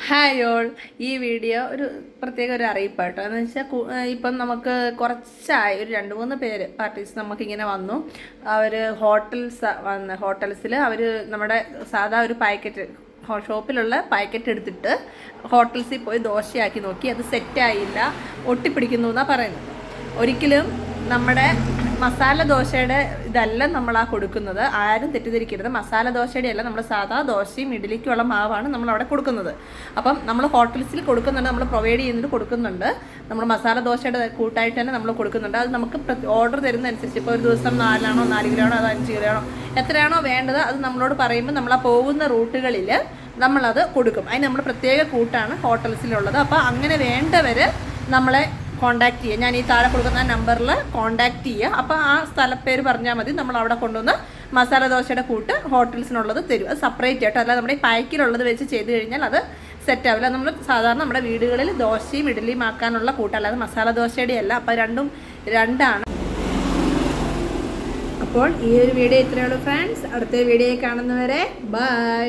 Hi all. ഈ video ഒരു പ്രത്യേക ഒരു അറിയിപ്പാട്ടോ. എന്ന് വെച്ചാൽ ഇപ്പം നമുക്ക് കുറച്ചായി ഒരു 2-3 പേര് പാർട്ടീസ് നമുക്കിങ്ങനെ വന്നു. അവർ ഹോട്ടൽസിൽ അവർ നമ്മുടെ സാധാ ഒരു പാക്കറ്റ് ഷോപ്പിലുള്ള പാക്കറ്റ് എടുത്തിട്ട് ഹോട്ടൽസിൽ പോയി ദോശയാക്കി നോക്കി. അത് സെറ്റായില്ല, ഒട്ടിപ്പിടിക്കുന്നു എന്നാണ് പറയുന്നത്. ഒരിക്കലും നമ്മുടെ മസാല ദോശയുടെ ഇതല്ല നമ്മൾ കൊടുക്കുന്നത്. ആരും തെറ്റിദ്ധരിക്കരുത്. മസാല ദോശയുടെ അല്ല, നമ്മൾ സാധാ ദോശയും ഇഡ്ഡലിക്കുള്ള മാവാണ് നമ്മൾ അവിടെ കൊടുക്കുന്നത്. അപ്പം നമ്മൾ ഹോട്ടൽസിൽ കൊടുക്കുന്നുണ്ട്, നമ്മൾ പ്രൊവൈഡ് ചെയ്യുന്നത് കൊടുക്കുന്നുണ്ട്. നമ്മൾ മസാല ദോശയുടെ കൂട്ടായിട്ട് തന്നെ നമ്മൾ കൊടുക്കുന്നുണ്ട്. അത് നമുക്ക് ഓർഡർ തരുന്നതനുസരിച്ച് ഇപ്പോൾ ഒരു ദിവസം 4 ആണോ 4 കിലോ ആണോ അത് 5 കിലോ ആണോ എത്രയാണോ വേണ്ടത് അത് നമ്മളോട് പറയുമ്പോൾ നമ്മൾ പോകുന്ന റൂട്ടുകളിൽ നമ്മളത് കൊടുക്കും. അതിന് നമ്മൾ പ്രത്യേക കൂട്ടാണ് ഹോട്ടൽസിലുള്ളത്. അപ്പോൾ അങ്ങനെ വേണ്ടവർ നമ്മളെ കോൺടാക്ട് ചെയ്യുക. ഞാൻ ഈ താഴെ കൊടുക്കുന്ന നമ്പറിൽ കോൺടാക്ട് ചെയ്യുക. അപ്പോൾ ആ സ്ഥലപ്പേര് പറഞ്ഞാൽ മതി, നമ്മൾ അവിടെ കൊണ്ടുവന്ന് മസാല ദോശയുടെ കൂട്ട് ഹോട്ടൽസിനുള്ളത് തരും. അത് സെപ്പറേറ്റ് ആയിട്ട്, അല്ല നമ്മുടെ ഈ പാക്കിലുള്ളത് വെച്ച് ചെയ്ത് കഴിഞ്ഞാൽ അത് സെറ്റ് ആവില്ല. നമ്മൾ സാധാരണ നമ്മുടെ വീടുകളിൽ ദോശയും ഇഡ്ഡലിയും ആക്കാനുള്ള കൂട്ടല്ല, അത് മസാല ദോശയുടെ അല്ല. അപ്പോൾ രണ്ടാണ്. അപ്പോൾ ഈ ഒരു വീഡിയോ ഇത്രയേ ഉള്ളൂ ഫ്രണ്ട്സ്. അടുത്ത വീഡിയോ കാണുന്നവരെ ബൈ.